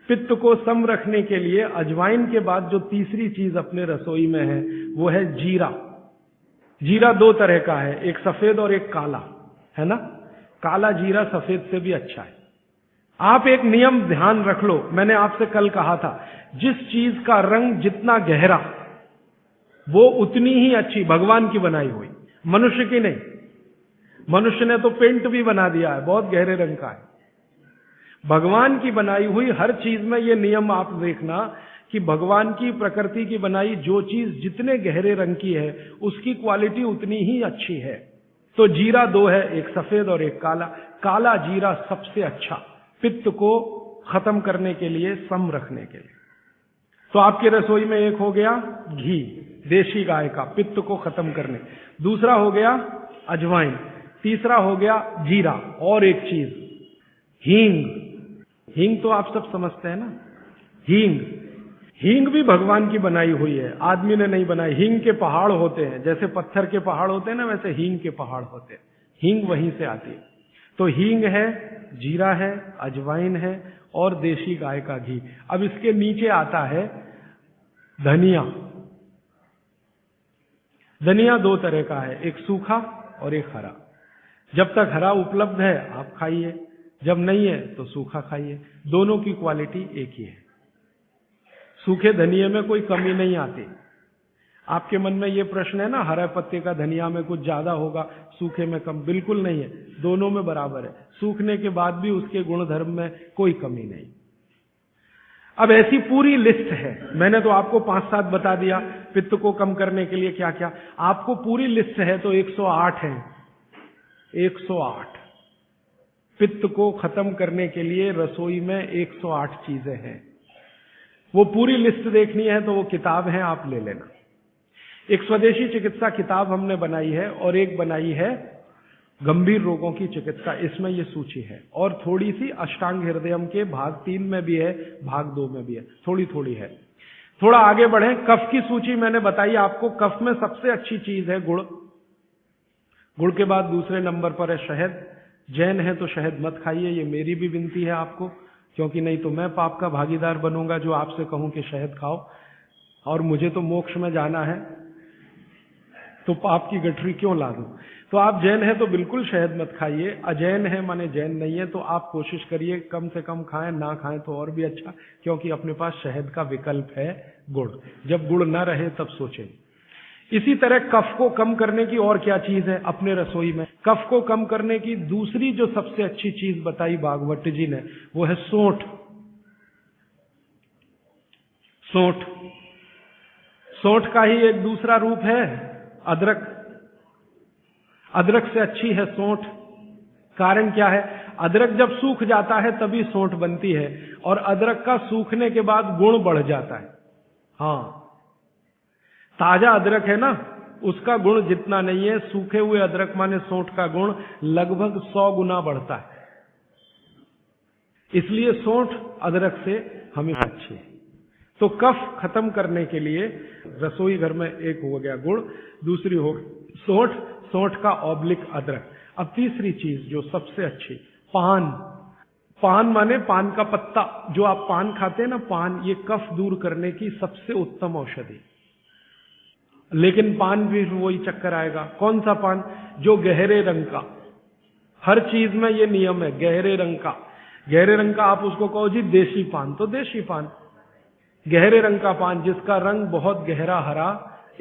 पित्त को सम रखने के लिए अजवाइन के बाद जो तीसरी चीज अपने रसोई में है वो है जीरा। जीरा दो तरह का है, एक सफेद और एक काला, है ना। काला जीरा सफेद से भी अच्छा है। आप एक नियम ध्यान रख लो, मैंने आपसे कल कहा था, जिस चीज का रंग जितना गहरा वो उतनी ही अच्छी, भगवान की बनाई हुई, मनुष्य की नहीं। मनुष्य ने तो पेंट भी बना दिया है, बहुत गहरे रंग का है। भगवान की बनाई हुई हर चीज में ये नियम आप देखना कि भगवान की प्रकृति की बनाई जो चीज जितने गहरे रंग की है उसकी क्वालिटी उतनी ही अच्छी है। तो जीरा दो है, एक सफेद और एक काला। काला जीरा सबसे अच्छा, पित्त को खत्म करने के लिए, सम रखने के लिए। तो आपकी रसोई में एक हो गया घी, देशी गाय का, पित्त को खत्म करने। दूसरा हो गया अजवाइन, तीसरा हो गया जीरा, और एक चीज हींग। हींग तो आप सब समझते हैं ना, हींग। हींग भी भगवान की बनाई हुई है, आदमी ने नहीं बनाई। हींग के पहाड़ होते हैं, जैसे पत्थर के पहाड़ होते हैं ना, वैसे हींग के पहाड़ होते हैं। हींग वहीं से आती है। तो हींग है, जीरा है, अजवाइन है और देशी गाय का घी। अब इसके नीचे आता है धनिया। धनिया दो तरह का है, एक सूखा और एक हरा। जब तक हरा उपलब्ध है आप खाइए, जब नहीं है तो सूखा खाइए, दोनों की क्वालिटी एक ही है। सूखे धनिये में कोई कमी नहीं आती। आपके मन में ये प्रश्न है ना, हरे पत्ते का धनिया में कुछ ज्यादा होगा, सूखे में कम, बिल्कुल नहीं है, दोनों में बराबर है। सूखने के बाद भी उसके गुणधर्म में कोई कमी नहीं। अब ऐसी पूरी लिस्ट है, मैंने तो आपको 5-7 बता दिया पित्त को कम करने के लिए क्या क्या। आपको पूरी लिस्ट है तो 108 है, 108 पित्त को खत्म करने के लिए रसोई में 108 चीजें हैं। वो पूरी लिस्ट देखनी है तो वो किताब है, आप ले लेना। एक स्वदेशी चिकित्सा किताब हमने बनाई है और एक बनाई है गंभीर रोगों की चिकित्सा, इसमें ये सूची है। और थोड़ी सी अष्टांग हृदयम के भाग 3 में भी है, भाग 2 में भी है, थोड़ी थोड़ी है। थोड़ा आगे बढ़े, कफ की सूची मैंने बताई आपको। कफ में सबसे अच्छी चीज है गुड़। गुड़ के बाद दूसरे नंबर पर है शहद। जैन है तो शहद मत खाइए, ये मेरी भी विनती है आपको, क्योंकि नहीं तो मैं पाप का भागीदार बनूंगा जो आपसे कहूं कि शहद खाओ, और मुझे तो मोक्ष में जाना है, तो पाप की गठरी क्यों ला दूं। तो आप जैन है तो बिल्कुल शहद मत खाइए। अजैन है माने जैन नहीं है तो आप कोशिश करिए कम से कम खाएं, ना खाएं तो और भी अच्छा, क्योंकि अपने पास शहद का विकल्प है गुड़। जब गुड़ ना रहे तब सोचें। इसी तरह कफ को कम करने की और क्या चीज है अपने रसोई में। कफ को कम करने की दूसरी जो सबसे अच्छी चीज बताई भागवत जी ने वो है सौंठ। सौंठ, सौंठ का ही एक दूसरा रूप है अदरक। अदरक से अच्छी है सौंठ। कारण क्या है, अदरक जब सूख जाता है तभी सौंठ बनती है, और अदरक का सूखने के बाद गुण बढ़ जाता है। हाँ, ताजा अदरक है ना, उसका गुण जितना नहीं है, सूखे हुए अदरक माने सौंठ का गुण लगभग 100 गुना बढ़ता है। इसलिए सौंठ अदरक से हमेशा अच्छी है। तो कफ खत्म करने के लिए रसोई घर में एक हो गया गुड़, दूसरी हो सौंठ, सौंठ का ऑब्लिक अदरक। अब तीसरी चीज जो सबसे अच्छी, पान। पान माने पान का पत्ता, जो आप पान खाते हैं ना, पान, ये कफ दूर करने की सबसे उत्तम औषधि। लेकिन पान भी वही चक्कर आएगा। कौन सा पान? जो गहरे रंग का। हर चीज में ये नियम है, गहरे रंग का। गहरे रंग का आप उसको कहो जी देशी पान, तो देशी पान। गहरे रंग का पान जिसका रंग बहुत गहरा हरा,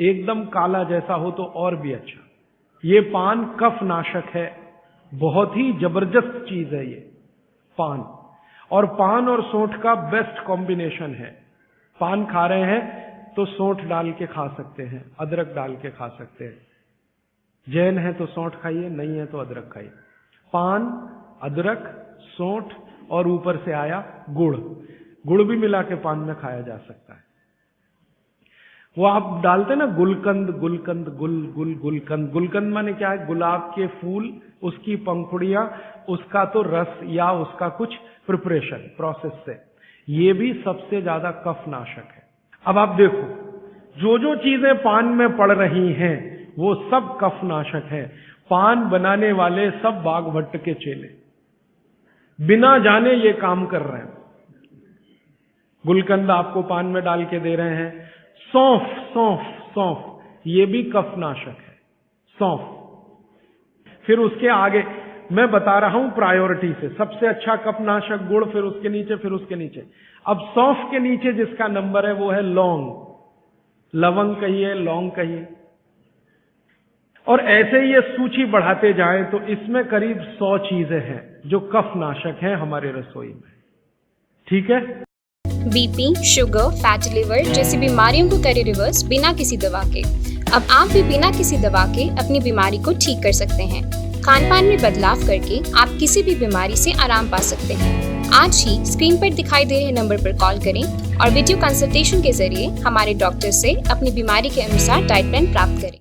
एकदम काला जैसा हो तो और भी अच्छा। ये पान कफ नाशक है, बहुत ही जबरदस्त चीज है ये पान। और पान और सौंठ का बेस्ट कॉम्बिनेशन है। पान खा रहे हैं तो सौंठ डाल के खा सकते हैं, अदरक डाल के खा सकते हैं। जैन है तो सौंठ खाइए, नहीं है तो अदरक खाइए। पान, अदरक, सौंठ और ऊपर से आया गुड़। गुड़ भी मिला के पान में खाया जा सकता है। वो आप डालते ना गुलकंद, गुलकंद, गुलकंद। गुलकंद माने क्या है? गुलाब के फूल, उसकी पंखुड़ियां, उसका तो रस या उसका कुछ प्रिपरेशन प्रोसेस से, ये भी सबसे ज्यादा कफ नाशक है। अब आप देखो, जो जो चीजें पान में पड़ रही हैं वो सब कफ नाशक है। पान बनाने वाले सब बाघभट्ट के चेले, बिना जाने ये काम कर रहे हैं। गुलकंद आपको पान में डाल के दे रहे हैं। सौंफ, सौंफ, सौंफ, ये भी कफनाशक है, सौंफ। फिर उसके आगे मैं बता रहा हूं प्रायोरिटी से, सबसे अच्छा कफनाशक गुड़, फिर उसके नीचे, फिर उसके नीचे। अब सौंफ के नीचे जिसका नंबर है वो है लौंग, लवंग कहिए, लौंग कहिए। और ऐसे ही ये सूची बढ़ाते जाएं तो इसमें करीब 100 चीजें हैं जो कफनाशक हैं हमारे रसोई में। ठीक है। बीपी, शुगर, फैटी लिवर जैसी बीमारियों को करे रिवर्स बिना किसी दवा के। अब आप भी बिना किसी दवा के अपनी बीमारी को ठीक कर सकते हैं। खानपान में बदलाव करके आप किसी भी बीमारी से आराम पा सकते हैं। आज ही स्क्रीन पर दिखाई दे रहे नंबर पर कॉल करें और वीडियो कंसल्टेशन के जरिए हमारे डॉक्टर से अपनी बीमारी के अनुसार डाइट प्लान प्राप्त करें।